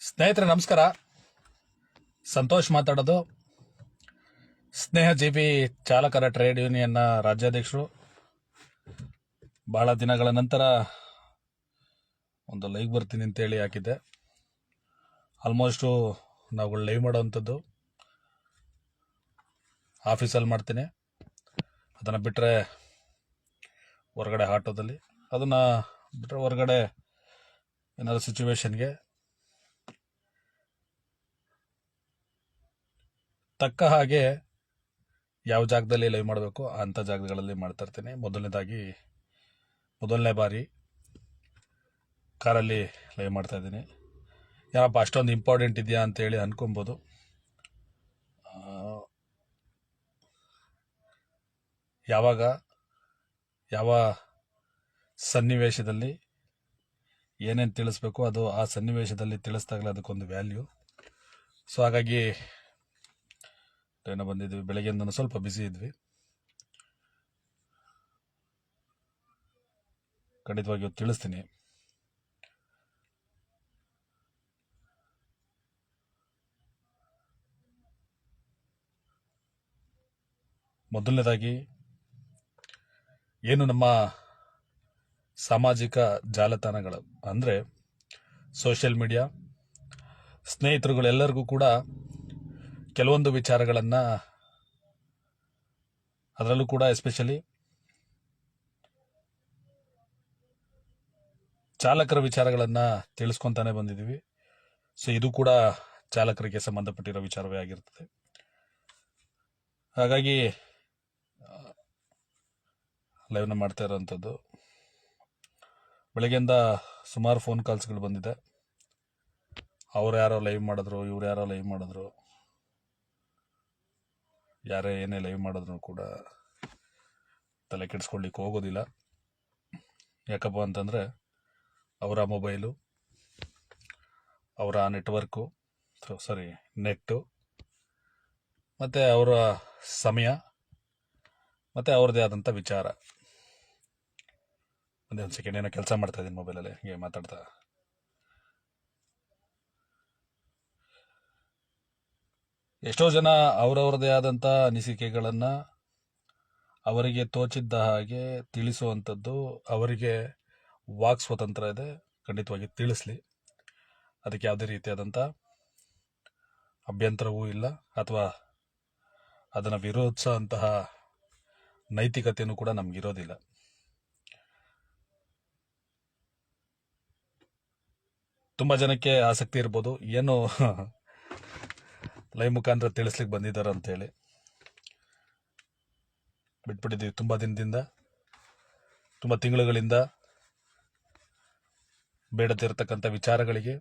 ಸ್ನೇಹಿತರೆ ನಮಸ್ಕಾರ. ಸಂತೋಷ್ ಮಾತಾಡೋದು. ಸ್ನೇಹಜೀವಿ ಚಾಲಕರ ಟ್ರೇಡ್ ಯೂನಿಯನ್ನ ರಾಜ್ಯಾಧ್ಯಕ್ಷರು. ಬಹಳ ದಿನಗಳ ನಂತರ ಒಂದು ಲೈವ್ ಬರ್ತೀನಿ ಅಂತೇಳಿ ಹಾಕಿದ್ದೆ. ಆಲ್ಮೋಸ್ಟು ನಾವುಗಳು ಲೈವ್ ಮಾಡೋವಂಥದ್ದು ಆಫೀಸಲ್ಲಿ ಮಾಡ್ತೀನಿ. ಅದನ್ನು ಬಿಟ್ಟರೆ ಹೊರಗಡೆ ಆಟೋದಲ್ಲಿ, ಅದನ್ನು ಬಿಟ್ಟರೆ ಹೊರಗಡೆ ಏನಾದರೂ ಸಿಚುವೇಶನ್ಗೆ ತಕ್ಕ ಹಾಗೆ ಯಾವ ಜಾಗದಲ್ಲಿ ಲೈವ್ ಮಾಡಬೇಕು ಅಂಥ ಜಾಗಗಳಲ್ಲಿ ಮಾಡ್ತಾ ಇರ್ತೀನಿ. ಮೊದಲನೇ ಬಾರಿ ಕಾರಲ್ಲಿ ಲೈವ್ ಮಾಡ್ತಾ ಇದ್ದೀನಿ. ಯಾರಪ್ಪ ಅಷ್ಟೊಂದು ಇಂಪಾರ್ಟೆಂಟ್ ಇದೆಯಾ ಅಂತೇಳಿ ಅನ್ಕೊಬೋದು. ಯಾವಾಗ ಯಾವ ಸನ್ನಿವೇಶದಲ್ಲಿ ಏನೇನು ತಿಳಿಸ್ಬೇಕು ಅದು ಆ ಸನ್ನಿವೇಶದಲ್ಲಿ ತಿಳಿಸ್ದಾಗಲೇ ಅದಕ್ಕೊಂದು ವ್ಯಾಲ್ಯೂ. ಸೊ ಹಾಗಾಗಿ ಏನೋ ಬಂದಿದ್ವಿ, ಬೆಳಗ್ಗೆಯಿಂದ ಸ್ವಲ್ಪ ಬ್ಯುಸಿ ಇದ್ವಿ. ಖಂಡಿತವಾಗಿ ತಿಳಿಸ್ತೀನಿ. ಮೊದಲನೇದಾಗಿ ಏನು ನಮ್ಮ ಸಾಮಾಜಿಕ ಜಾಲತಾಣಗಳು ಅಂದರೆ ಸೋಷಿಯಲ್ ಮೀಡಿಯಾ, ಸ್ನೇಹಿತರುಗಳೆಲ್ಲರಿಗೂ ಕೂಡ ಕೆಲವೊಂದು ವಿಚಾರಗಳನ್ನು, ಅದರಲ್ಲೂ ಕೂಡ ಎಸ್ಪೆಷಲಿ ಚಾಲಕರ ವಿಚಾರಗಳನ್ನು ತಿಳಿಸ್ಕೊತಾನೆ ಬಂದಿದ್ದೀವಿ. ಸೊ ಇದು ಕೂಡ ಚಾಲಕರಿಗೆ ಸಂಬಂಧಪಟ್ಟಿರೋ ವಿಚಾರವೇ ಆಗಿರ್ತದೆ. ಹಾಗಾಗಿ ಲೈವ್ನ ಮಾಡ್ತಾ ಇರೋವಂಥದ್ದು. ಬೆಳಗ್ಗೆಯಿಂದ ಸುಮಾರು ಫೋನ್ ಕಾಲ್ಸ್ಗಳು ಬಂದಿದೆ. ಅವ್ರು ಯಾರೋ ಲೈವ್ ಮಾಡಿದ್ರು, ಇವ್ರು ಯಾರೋ ಲೈವ್ ಮಾಡಿದ್ರು, ಯಾರೇ ಏನೇ ಲೈವ್ ಮಾಡಿದ್ರು ಕೂಡ ತಲೆ ಕೆಡಿಸ್ಕೊಳ್ಳಿಕ್ಕೆ ಹೋಗೋದಿಲ್ಲ. ಯಾಕಪ್ಪ ಅಂತಂದರೆ ಅವರ ಮೊಬೈಲು, ಅವರ ನೆಟ್ಟು, ಮತ್ತು ಅವರ ಸಮಯ, ಮತ್ತು ಅವ್ರದ್ದೇ ಆದಂಥ ವಿಚಾರ. ಒಂದೇ ಒಂದು ಸೆಕೆಂಡ್, ಏನೋ ಕೆಲಸ ಮಾಡ್ತಾ ಇದ್ದೀನಿ ಮೊಬೈಲಲ್ಲಿ, ಹೀಗೆ ಮಾತಾಡ್ತಾ. ಎಷ್ಟೋ ಜನ ಅವರವ್ರದೇ ಆದಂಥ ಅನಿಸಿಕೆಗಳನ್ನು ಅವರಿಗೆ ತೋಚಿದ್ದ ಹಾಗೆ ತಿಳಿಸುವಂಥದ್ದು. ಅವರಿಗೆ ವಾಕ್ ಸ್ವತಂತ್ರ ಇದೆ, ಖಂಡಿತವಾಗಿ ತಿಳಿಸ್ಲಿ. ಅದಕ್ಕೆ ಯಾವುದೇ ರೀತಿಯಾದಂಥ ಅಭ್ಯಂತರವೂ ಇಲ್ಲ, ಅಥವಾ ಅದನ್ನು ವಿರೋಧಿಸೋಂತಹ ನೈತಿಕತೆಯೂ ಕೂಡ ನಮಗಿರೋದಿಲ್ಲ. ತುಂಬ ಜನಕ್ಕೆ ಆಸಕ್ತಿ ಇರ್ಬೋದು, ಏನು ಲೈವ್ ಮುಖಾಂತರ ತಿಳಿಸ್ಲಿಕ್ಕೆ ಬಂದಿದ್ದಾರೆ ಅಂತೇಳಿ. ಬಿಟ್ಬಿಟ್ಟಿದ್ದೀವಿ ತುಂಬ ದಿನದಿಂದ, ತುಂಬ ತಿಂಗಳುಗಳಿಂದ. ಬೇಡದೇ ಇರತಕ್ಕಂಥ ವಿಚಾರಗಳಿಗೆ,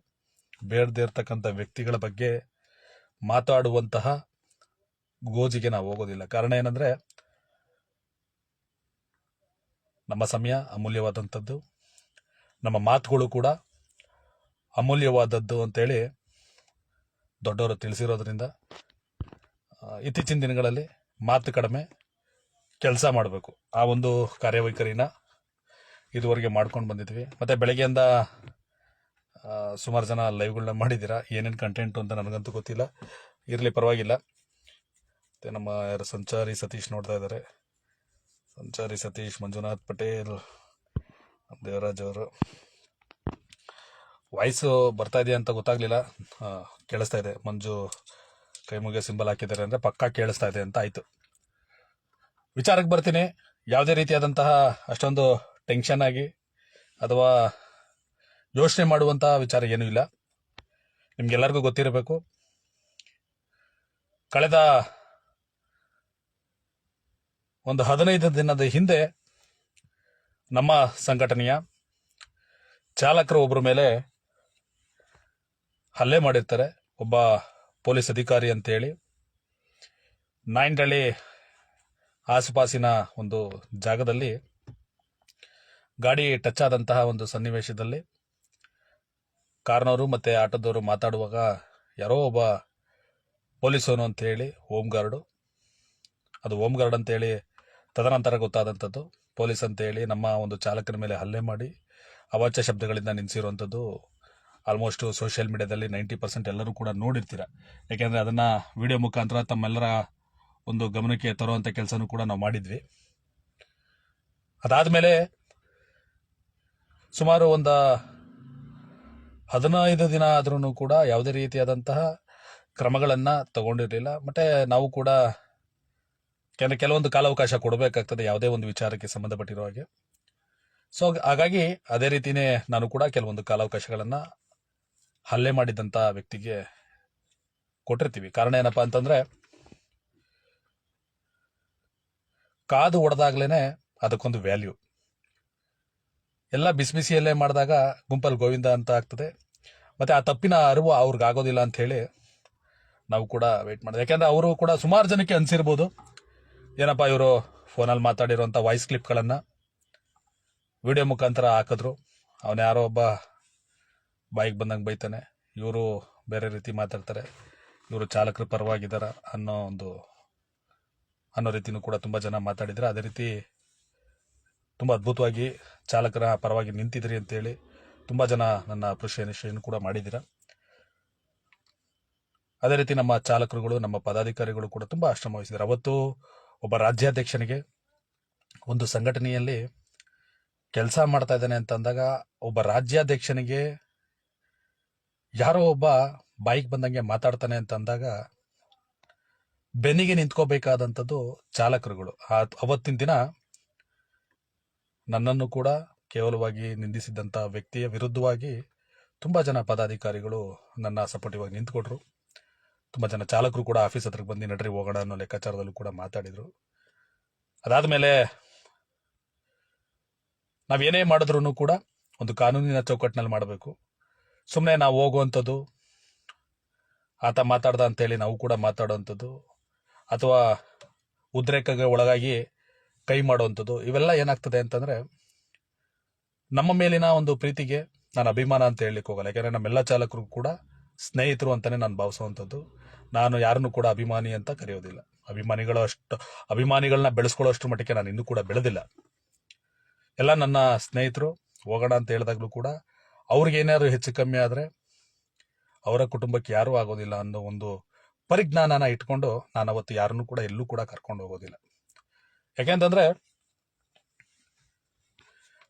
ಬೇಡದೇ ಇರತಕ್ಕಂಥ ವ್ಯಕ್ತಿಗಳ ಬಗ್ಗೆ ಮಾತಾಡುವಂತಹ ಗೋಜಿಗೆ ನಾವು ಹೋಗೋದಿಲ್ಲ. ಕಾರಣ ಏನಂದರೆ, ನಮ್ಮ ಸಮಯ ಅಮೂಲ್ಯವಾದಂಥದ್ದು, ನಮ್ಮ ಮಾತುಗಳು ಕೂಡ ಅಮೂಲ್ಯವಾದದ್ದು ಅಂತೇಳಿ ದೊಡ್ಡವರು ತಿಳಿಸಿರೋದ್ರಿಂದ ಇತ್ತೀಚಿನ ದಿನಗಳಲ್ಲಿ ಮಾತು ಕಡಿಮೆ, ಕೆಲಸ ಮಾಡಬೇಕು, ಆ ಒಂದು ಕಾರ್ಯವೈಖರಿನ ಇದುವರೆಗೆ ಮಾಡ್ಕೊಂಡು ಬಂದಿದ್ವಿ. ಮತ್ತು ಬೆಳಗ್ಗೆಯಿಂದ ಸುಮಾರು ಜನ ಲೈವ್ಗಳನ್ನ ಮಾಡಿದ್ದೀರಾ. ಏನೇನು ಕಂಟೆಂಟು ಅಂತ ನನಗಂತೂ ಗೊತ್ತಿಲ್ಲ, ಇರಲಿ ಪರವಾಗಿಲ್ಲ. ಮತ್ತು ನಮ್ಮ ಯಾರು ಸಂಚಾರಿ ಸತೀಶ್ ನೋಡ್ತಾ ಇದ್ದಾರೆ, ಸಂಚಾರಿ ಸತೀಶ್, ಮಂಜುನಾಥ್ ಪಟೇಲ್, ದೇವರಾಜ್ ಅವರು. ವಾಯ್ಸು ಬರ್ತಾ ಇದೆಯಾ ಅಂತ ಗೊತ್ತಾಗಲಿಲ್ಲ. ಕೇಳಿಸ್ತಾ ಇದೆ. ಮಂಜು ಕೈ ಮುಗಿಯೋ ಸಿಂಬಲ್ ಹಾಕಿದ್ದಾರೆ ಅಂದರೆ ಪಕ್ಕಾ ಕೇಳಿಸ್ತಾ ಇದೆ ಅಂತ ಆಯಿತು. ವಿಚಾರಕ್ಕೆ ಬರ್ತೀನಿ. ಯಾವುದೇ ರೀತಿಯಾದಂತಹ ಅಷ್ಟೊಂದು ಟೆನ್ಷನ್ ಆಗಿ ಅಥವಾ ಯೋಚನೆ ಮಾಡುವಂತಹ ವಿಚಾರ ಏನೂ ಇಲ್ಲ. ನಿಮ್ಗೆಲ್ಲರಿಗೂ ಗೊತ್ತಿರಬೇಕು, ಕಳೆದ ಒಂದು 15 ದಿನದ ಹಿಂದೆ ನಮ್ಮ ಸಂಘಟನೆಯ ಚಾಲಕರು ಒಬ್ಬರ ಮೇಲೆ ಹಲ್ಲೆ ಮಾಡಿರ್ತಾರೆ. ಒಬ್ಬ ಪೊಲೀಸ್ ಅಧಿಕಾರಿ ಅಂತೇಳಿ ನಾಯಂಡಹಳ್ಳಿ ಆಸುಪಾಸಿನ ಒಂದು ಜಾಗದಲ್ಲಿ ಗಾಡಿ ಟಚ್ ಆದಂತಹ ಒಂದು ಸನ್ನಿವೇಶದಲ್ಲಿ ಕಾರ್ನವರು ಮತ್ತು ಆಟೋದವರು ಮಾತಾಡುವಾಗ ಯಾರೋ ಒಬ್ಬ ಪೊಲೀಸವನು ಅಂತೇಳಿ ಹೋಮ್ ಗಾರ್ಡು, ಅದು ಹೋಮ್ ಗಾರ್ಡ್ ಅಂತೇಳಿ ತದನಂತರ ಗೊತ್ತಾದಂಥದ್ದು, ಪೊಲೀಸ್ ಅಂತೇಳಿ ನಮ್ಮ ಒಂದು ಚಾಲಕನ ಮೇಲೆ ಹಲ್ಲೆ ಮಾಡಿ ಅವಾಚ್ಯ ಶಬ್ದಗಳಿಂದ ನಿಲ್ಲಿಸಿರುವಂಥದ್ದು ಆಲ್ಮೋಸ್ಟ್ ಸೋಷಿಯಲ್ ಮೀಡಿಯಾದಲ್ಲಿ 90% ಎಲ್ಲರೂ ಕೂಡ ನೋಡಿರ್ತೀರ. ಯಾಕೆಂದರೆ ಅದನ್ನು ವಿಡಿಯೋ ಮುಖಾಂತರ ತಮ್ಮೆಲ್ಲರ ಒಂದು ಗಮನಕ್ಕೆ ತರುವಂಥ ಕೆಲಸನೂ ಕೂಡ ನಾವು ಮಾಡಿದ್ವಿ. ಅದಾದಮೇಲೆ ಸುಮಾರು ಒಂದು 15 ದಿನ ಆದ್ರೂ ಕೂಡ ಯಾವುದೇ ರೀತಿಯಾದಂತಹ ಕ್ರಮಗಳನ್ನು ತಗೊಂಡಿರಲಿಲ್ಲ. ಮತ್ತು ನಾವು ಕೂಡ ಕೆಲವೊಂದು ಕಾಲಾವಕಾಶ ಕೊಡಬೇಕಾಗ್ತದೆ ಯಾವುದೇ ಒಂದು ವಿಚಾರಕ್ಕೆ ಸಂಬಂಧಪಟ್ಟಿರೋ ಹಾಗೆ. ಸೊ ಹಾಗಾಗಿ ಅದೇ ರೀತಿಯೇ ನಾನು ಕೂಡ ಕೆಲವೊಂದು ಕಾಲಾವಕಾಶಗಳನ್ನು ಹಲ್ಲೆ ಮಾಡಿದಂಥ ವ್ಯಕ್ತಿಗೆ ಕೊಟ್ಟಿರ್ತೀವಿ. ಕಾರಣ ಏನಪ್ಪಾ ಅಂತಂದ್ರೆ, ಕಾದು ಹೊಡೆದಾಗ್ಲೇನೆ ಅದಕ್ಕೊಂದು ವ್ಯಾಲ್ಯೂ. ಎಲ್ಲ ಬಿಸಿ ಬಿಸಿಯಲ್ಲೇ ಮಾಡಿದಾಗ ಗುಂಪಲ್ಲಿ ಗೋವಿಂದ ಅಂತ ಆಗ್ತದೆ. ಮತ್ತೆ ಆ ತಪ್ಪಿನ ಅರಿವು ಅವ್ರಿಗೆ ಆಗೋದಿಲ್ಲ ಅಂತ ಹೇಳಿ ನಾವು ಕೂಡ ವೇಟ್ ಮಾಡಿದೆ. ಯಾಕೆಂದ್ರೆ ಅವರು ಕೂಡ ಸುಮಾರು ಜನಕ್ಕೆ ಅನ್ಸಿರ್ಬೋದು, ಏನಪ್ಪಾ ಇವರು ಫೋನಲ್ಲಿ ಮಾತಾಡಿರೋಂಥ ವಾಯ್ಸ್ ಕ್ಲಿಪ್ಗಳನ್ನು ವಿಡಿಯೋ ಮುಖಾಂತರ ಹಾಕಿದ್ರು, ಅವನ ಯಾರೋ ಒಬ್ಬ ಬಾಯಿಗೆ ಬಂದಂಗೆ ಬೈತಾನೆ, ಇವರು ಬೇರೆ ರೀತಿ ಮಾತಾಡ್ತಾರೆ, ಇವರು ಚಾಲಕರ ಪರವಾಗಿದ್ದಾರ ಅನ್ನೋ ರೀತಿನೂ ಕೂಡ ತುಂಬ ಜನ ಮಾತಾಡಿದ್ರೆ. ಅದೇ ರೀತಿ ತುಂಬ ಅದ್ಭುತವಾಗಿ ಚಾಲಕರ ಪರವಾಗಿ ನಿಂತಿದ್ರಿ ಅಂತೇಳಿ ತುಂಬ ಜನ ನನ್ನ ಅಪ್ರಿಷಿಯೇಷನ್ ಕೂಡ ಮಾಡಿದ್ದೀರ. ಅದೇ ರೀತಿ ನಮ್ಮ ಚಾಲಕರುಗಳು, ನಮ್ಮ ಪದಾಧಿಕಾರಿಗಳು ಕೂಡ ತುಂಬ ಶ್ರಮ ವಹಿಸಿದ್ದಾರೆ. ಅವತ್ತು ಒಬ್ಬ ರಾಜ್ಯಾಧ್ಯಕ್ಷನಿಗೆ ಒಂದು ಸಂಘಟನೆಯಲ್ಲಿ ಕೆಲಸ ಮಾಡ್ತಾ ಇದ್ದಾನೆ ಅಂತ ಅಂದಾಗ, ಒಬ್ಬ ರಾಜ್ಯಾಧ್ಯಕ್ಷನಿಗೆ ಯಾರೋ ಒಬ್ಬ ಬಾಯಿಗೆ ಬಂದಂಗೆ ಮಾತಾಡ್ತಾನೆ ಅಂತ ಅಂದಾಗ ಬೆನ್ನಿಗೆ ನಿಂತ್ಕೋಬೇಕಾದಂಥದ್ದು ಚಾಲಕರುಗಳು. ಅವತ್ತಿನ ದಿನ ನನ್ನನ್ನು ಕೂಡ ಕೇವಲವಾಗಿ ನಿಂದಿಸಿದಂಥ ವ್ಯಕ್ತಿಯ ವಿರುದ್ಧವಾಗಿ ತುಂಬ ಜನ ಪದಾಧಿಕಾರಿಗಳು ನನ್ನ ಸಪೋರ್ಟಿವ್ ಆಗಿ ನಿಂತ್ಕೊಟ್ರು. ತುಂಬ ಜನ ಚಾಲಕರು ಕೂಡ ಆಫೀಸ್ ಹತ್ರಕ್ಕೆ ಬಂದು ನಡ್ರಿ ಹೋಗೋಣ ಅನ್ನೋ ಲೆಕ್ಕಾಚಾರದಲ್ಲೂ ಕೂಡ ಮಾತಾಡಿದರು. ಅದಾದಮೇಲೆ ನಾವೇನೇ ಮಾಡಿದ್ರೂ ಕೂಡ ಒಂದು ಕಾನೂನಿನ ಚೌಕಟ್ಟಿನಲ್ಲಿ ಮಾಡಬೇಕು. ಸುಮ್ಮನೆ ನಾವು ಹೋಗುವಂಥದ್ದು, ಆತ ಮಾತಾಡ್ದ ಅಂತೇಳಿ ನಾವು ಕೂಡ ಮಾತಾಡುವಂಥದ್ದು, ಅಥವಾ ಉದ್ರೇಕಕ್ಕೆ ಒಳಗಾಗಿ ಕೈ ಮಾಡುವಂಥದ್ದು, ಇವೆಲ್ಲ ಏನಾಗ್ತದೆ ಅಂತಂದರೆ, ನಮ್ಮ ಮೇಲಿನ ಒಂದು ಪ್ರೀತಿಗೆ ನಾನು ಅಭಿಮಾನ ಅಂತ ಹೇಳಲಿಕ್ಕೆ ಹೋಗಲ್ಲ. ಯಾಕೆಂದರೆ ನಮ್ಮೆಲ್ಲ ಚಾಲಕರು ಕೂಡ ಸ್ನೇಹಿತರು ಅಂತಲೇ ನಾನು ಭಾವಿಸುವಂಥದ್ದು. ನಾನು ಯಾರನ್ನು ಕೂಡ ಅಭಿಮಾನಿ ಅಂತ ಕರೆಯೋದಿಲ್ಲ. ಅಭಿಮಾನಿಗಳನ್ನ ಬೆಳೆಸ್ಕೊಳ್ಳೋಷ್ಟ್ರ ಮಟ್ಟಿಗೆ ನಾನು ಇನ್ನೂ ಕೂಡ ಬೆಳೆದಿಲ್ಲ. ಎಲ್ಲ ನನ್ನ ಸ್ನೇಹಿತರು. ಹೋಗೋಣ ಅಂತ ಹೇಳಿದಾಗಲೂ ಕೂಡ ಅವ್ರಿಗೆ ಏನಾದ್ರು ಹೆಚ್ಚು ಕಮ್ಮಿ ಆದರೆ ಅವರ ಕುಟುಂಬಕ್ಕೆ ಯಾರೂ ಆಗೋದಿಲ್ಲ ಅನ್ನೋ ಒಂದು ಪರಿಜ್ಞಾನನ ಇಟ್ಕೊಂಡು ನಾನು ಅವತ್ತು ಯಾರನ್ನೂ ಕೂಡ ಎಲ್ಲೂ ಕೂಡ ಕರ್ಕೊಂಡು ಹೋಗೋದಿಲ್ಲ. ಯಾಕೆಂತಂದ್ರೆ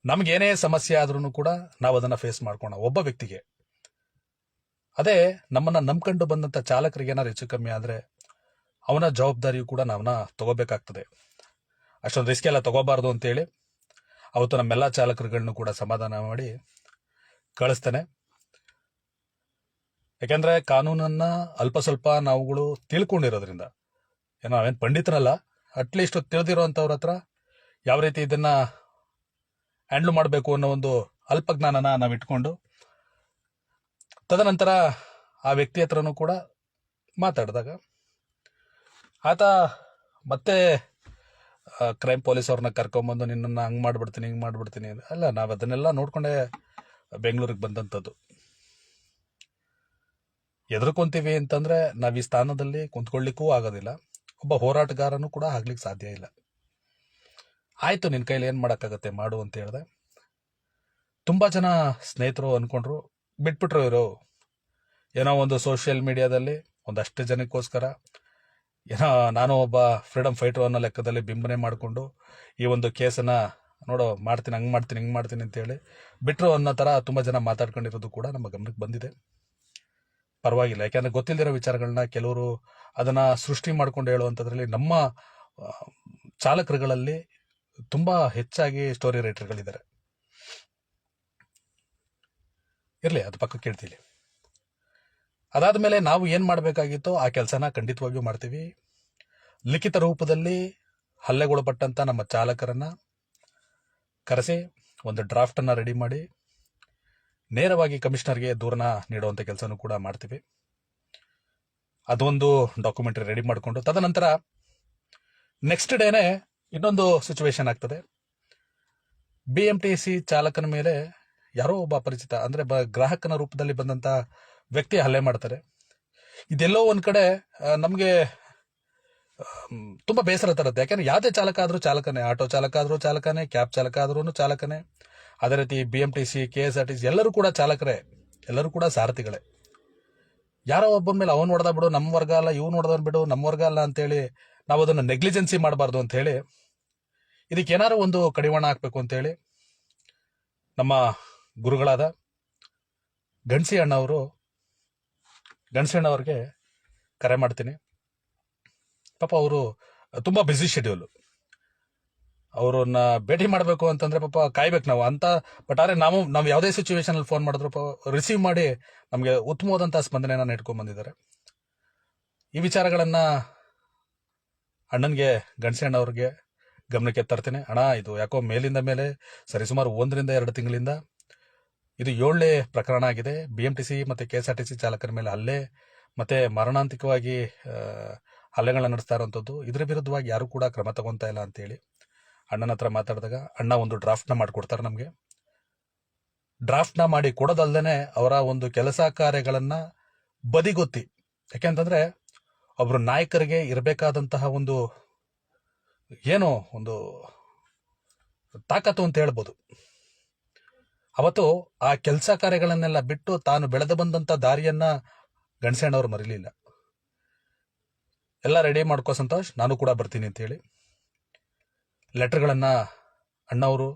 ನಮ್ಗೇನೇ ಸಮಸ್ಯೆ ಆದ್ರೂ ಕೂಡ ನಾವು ಅದನ್ನ ಫೇಸ್ ಮಾಡ್ಕೋಣ. ಒಬ್ಬ ವ್ಯಕ್ತಿಗೆ, ಅದೇ ನಮ್ಮನ್ನ ನಂಬ್ಕೊಂಡು ಬಂದಂತ ಚಾಲಕರಿಗೆ ಏನಾದ್ರು ಹೆಚ್ಚು ಕಮ್ಮಿ ಆದ್ರೆ ಅವನ ಜವಾಬ್ದಾರಿಯು ಕೂಡ ನಾವನ್ನ ತಗೋಬೇಕಾಗ್ತದೆ. ಅಷ್ಟೊಂದು ರಿಸ್ಕ್ ಎಲ್ಲ ತಗೋಬಾರ್ದು ಅಂತೇಳಿ ಅವತ್ತು ನಮ್ಮೆಲ್ಲ ಚಾಲಕರುಗಳನ್ನು ಕೂಡ ಸಮಾಧಾನ ಮಾಡಿ ಕಳಿಸ್ತೇನೆ. ಯಾಕೆಂದ್ರೆ ಕಾನೂನನ್ನ ಅಲ್ಪ ಸ್ವಲ್ಪ ನಾವುಗಳು ತಿಳ್ಕೊಂಡಿರೋದ್ರಿಂದ, ಏನೋ ನಾವೇನು ಪಂಡಿತರಲ್ಲ, ಅಟ್ಲೀಸ್ಟ್ ತಿಳಿದಿರೋಂಥವ್ರ ಹತ್ರ ಯಾವ ರೀತಿ ಇದನ್ನ ಹ್ಯಾಂಡ್ಲ್ ಮಾಡಬೇಕು ಅನ್ನೋ ಒಂದು ಅಲ್ಪ ಜ್ಞಾನನ ನಾವು ಇಟ್ಕೊಂಡು, ತದನಂತರ ಆ ವ್ಯಕ್ತಿ ಹತ್ರನೂ ಕೂಡ ಮಾತಾಡಿದಾಗ ಆತ ಮತ್ತೆ ಕ್ರೈಮ್ ಪೊಲೀಸ್ ಅವ್ರನ್ನ ಕರ್ಕೊಂಬಂದು ನಿನ್ನನ್ನು ಹಂಗೆ ಮಾಡ್ಬಿಡ್ತೀನಿ ಹಿಂಗೆ ಮಾಡ್ಬಿಡ್ತೀನಿ ಅಲ್ಲ, ನಾವು ಅದನ್ನೆಲ್ಲ ನೋಡ್ಕೊಂಡೆ ಬೆಂಗಳೂರಿಗೆ ಬಂದಂಥದ್ದು. ಎದುರ್ಕೊಂತೀವಿ ಅಂತಂದ್ರೆ ನಾವು ಈ ಸ್ಥಾನದಲ್ಲಿ ಕುಂತ್ಕೊಳ್ಳಿಕ್ಕೂ ಆಗೋದಿಲ್ಲ, ಒಬ್ಬ ಹೋರಾಟಗಾರನೂ ಕೂಡ ಆಗ್ಲಿಕ್ಕೆ ಸಾಧ್ಯ ಇಲ್ಲ. ಆಯ್ತು, ನಿನ್ನ ಕೈಲಿ ಏನು ಮಾಡೋಕ್ಕಾಗತ್ತೆ ಮಾಡು ಅಂತ ಹೇಳಿದೆ. ತುಂಬ ಜನ ಸ್ನೇಹಿತರು ಅನ್ಕೊಂಡ್ರು, ಬಿಟ್ಬಿಟ್ರು ಇವರು ಏನೋ ಒಂದು ಸೋಷಿಯಲ್ ಮೀಡಿಯಾದಲ್ಲಿ ಒಂದಷ್ಟು ಜನಕ್ಕೋಸ್ಕರ ಏನೋ ನಾನು ಒಬ್ಬ ಫ್ರೀಡಮ್ ಫೈಟರ್ ಅನ್ನೋ ಲೆಕ್ಕದಲ್ಲಿ ಬಿಂಬನೆ ಮಾಡಿಕೊಂಡು ಈ ಒಂದು ಕೇಸನ್ನ ನೋಡೋ ಮಾಡ್ತೀನಿ ಹಂಗೆ ಮಾಡ್ತೀನಿ ಹಿಂಗೆ ಮಾಡ್ತೀನಿ ಅಂತೇಳಿ ಬಿಟ್ರು ಅನ್ನೋ ಥರ ತುಂಬ ಜನ ಮಾತಾಡ್ಕೊಂಡಿರೋದು ಕೂಡ ನಮ್ಮ ಗಮನಕ್ಕೆ ಬಂದಿದೆ. ಪರವಾಗಿಲ್ಲ, ಯಾಕೆಂದ್ರೆ ಗೊತ್ತಿಲ್ಲದಿರೋ ವಿಚಾರಗಳನ್ನ ಕೆಲವರು ಅದನ್ನ ಸೃಷ್ಟಿ ಮಾಡ್ಕೊಂಡು ಹೇಳುವಂಥದ್ರಲ್ಲಿ ನಮ್ಮ ಚಾಲಕರುಗಳಲ್ಲಿ ತುಂಬಾ ಹೆಚ್ಚಾಗಿ ಸ್ಟೋರಿ ರೈಟರ್ಗಳಿದ್ದಾರೆ. ಇರ್ಲಿ, ಅದು ಪಕ್ಕ ಕೇಳ್ತೀವಿ. ಅದಾದ್ಮೇಲೆ ನಾವು ಏನ್ ಮಾಡಬೇಕಾಗಿತ್ತೋ ಆ ಕೆಲಸನ ಖಂಡಿತವಾಗಿಯೂ ಮಾಡ್ತೀವಿ. ಲಿಖಿತ ರೂಪದಲ್ಲಿ ಹಲ್ಲೆಗೊಳಪಟ್ಟಂತ ನಮ್ಮ ಚಾಲಕರನ್ನ ಕರೆಸಿ ಒಂದು ಡ್ರಾಫ್ಟ್ ಅನ್ನ ರೆಡಿ ಮಾಡಿ ನೇರವಾಗಿ ಕಮಿಷನರ್ಗೆ ದೂರನ ನೀಡುವಂತ ಕೆಲಸನೂ ಕೂಡ ಮಾಡ್ತೀವಿ. ಅದೊಂದು ಡಾಕ್ಯುಮೆಂಟರಿ ರೆಡಿ ಮಾಡಿಕೊಂಡು ತದನಂತರ ನೆಕ್ಸ್ಟ್ ಡೇನೆ ಇನ್ನೊಂದು ಸಿಚುವೇಶನ್ ಆಗ್ತದೆ. BMTC ಚಾಲಕನ ಮೇಲೆ ಯಾರೋ ಒಬ್ಬ ಅಪರಿಚಿತ ಅಂದ್ರೆ ಗ್ರಾಹಕನ ರೂಪದಲ್ಲಿ ಬಂದಂತ ವ್ಯಕ್ತಿ ಹಲ್ಲೆ ಮಾಡ್ತಾರೆ. ಇದೆಲ್ಲೋ ಒಂದ್ ಕಡೆ ನಮ್ಗೆ ತುಂಬಾ ಬೇಸರ ತರುತ್ತೆ. ಯಾಕಂದ್ರೆ ಯಾವುದೇ ಚಾಲಕ ಆದ್ರೂ ಚಾಲಕನೇ, ಆಟೋ ಚಾಲಕ ಆದ್ರೂ ಚಾಲಕನೇ, ಕ್ಯಾಬ್ ಚಾಲಕ ಆದ್ರೂ ಚಾಲಕನೇ, ಅದೇ ರೀತಿ BMTC, KSRTC ಎಲ್ಲರೂ ಕೂಡ ಚಾಲಕರೇ. ಎಲ್ಲರೂ ಕೂಡ ಸಾರಥಿಗಳೇ. ಯಾರೋ ಒಬ್ಬನ ಮೇಲೆ ಅವನು ಹೊಡೆದ ಬಿಡು, ನಮ್ಮ ವರ್ಗ ಅಲ್ಲ, ಇವ್ನು ಹೊಡೆದವನ್ ಬಿಡು, ನಮ್ಮ ವರ್ಗ ಅಲ್ಲ ಅಂತೇಳಿ ನಾವು ಅದನ್ನು ನೆಗ್ಲಿಜೆನ್ಸಿ ಮಾಡಬಾರ್ದು ಅಂತ ಹೇಳಿ, ಇದಕ್ಕೆ ಏನಾದ್ರು ಒಂದು ಕಡಿವಾಣ ಹಾಕ್ಬೇಕು ಅಂತೇಳಿ ನಮ್ಮ ಗುರುಗಳಾದ ಗಣಸಿ ಅಣ್ಣವ್ರಿಗೆ ಕರೆ ಮಾಡ್ತೀನಿ. ಪಾಪ ಅವರು ತುಂಬಾ ಬಿಸಿ ಶೆಡ್ಯೂಲ್, ಅವ್ರನ್ನ ಭೇಟಿ ಮಾಡಬೇಕು ಅಂತಂದ್ರೆ ಪಾಪ ಕಾಯ್ಬೇಕು ನಾವು ಅಂತ. ಬಟ್ ಆದ್ರೆ ನಾವು ಯಾವುದೇ ಸಿಚುವೇಶನ್ ಅಲ್ಲಿ ಫೋನ್ ಮಾಡಿದ್ರು ರಿಸೀವ್ ಮಾಡಿ ನಮಗೆ ಉತ್ತಮವಾದಂತಹ ಸ್ಪಂದನೆಯನ್ನ ನೀಡ್ಕೊಂಡ್ ಬಂದಿದ್ದಾರೆ. ಈ ವಿಚಾರಗಳನ್ನ ಅಣ್ಣನ್ಗೆ, ಗಣಸಿ ಅಣ್ಣವ್ರಿಗೆ ಗಮನಕ್ಕೆ ತರ್ತೀನಿ. ಅಣ್ಣ, ಇದು ಯಾಕೋ ಮೇಲಿಂದ ಮೇಲೆ ಸರಿಸುಮಾರು 1 ರಿಂದ 2 ತಿಂಗಳಿಂದ ಇದು 7ನೇ ಪ್ರಕರಣ ಆಗಿದೆ. BMTC ಮತ್ತೆ KSRTC ಚಾಲಕರ ಮೇಲೆ ಹಲ್ಲೆ ಮತ್ತೆ ಮಾರಣಾಂತಿಕವಾಗಿ ಹಲ್ಲೆಗಳನ್ನ ನಡೆಸ್ತಾ ಇರುವಂತದ್ದು. ಇದರ ವಿರುದ್ಧವಾಗಿ ಯಾರು ಕೂಡ ಕ್ರಮ ತಗೊಂತಾ ಇಲ್ಲ ಅಂತೇಳಿ ಅಣ್ಣನ ಹತ್ರ ಮಾತಾಡಿದಾಗ ಅಣ್ಣ ಒಂದು ಡ್ರಾಫ್ಟ್ನ ಮಾಡಿಕೊಡ್ತಾರೆ. ನಮಗೆ ಡ್ರಾಫ್ಟ್ನ ಮಾಡಿ ಕೊಡೋದಲ್ದೇನೆ ಅವರ ಒಂದು ಕೆಲಸ ಕಾರ್ಯಗಳನ್ನ ಬದಿಗೊತ್ತಿ, ಯಾಕೆಂತಂದ್ರೆ ಒಬ್ರು ನಾಯಕರಿಗೆ ಇರಬೇಕಾದಂತಹ ಒಂದು ತಾಕತ್ತು ಅಂತ ಹೇಳ್ಬೋದು. ಅವತ್ತು ಆ ಕೆಲಸ ಕಾರ್ಯಗಳನ್ನೆಲ್ಲ ಬಿಟ್ಟು ತಾನು ಬೆಳೆದು ಬಂದಂತ ದಾರಿಯನ್ನ ಗಣಸಣ್ಣವ್ರು ಮರಿಲಿಲ್ಲ. ಎಲ್ಲ ರೆಡಿ ಮಾಡ್ಕೋ ಸಂತೋಷ್, ನಾನು ಕೂಡ ಬರ್ತೀನಿ ಅಂತ ಹೇಳಿ ಲೆಟರ್ಗಳನ್ನ ಅಣ್ಣವರು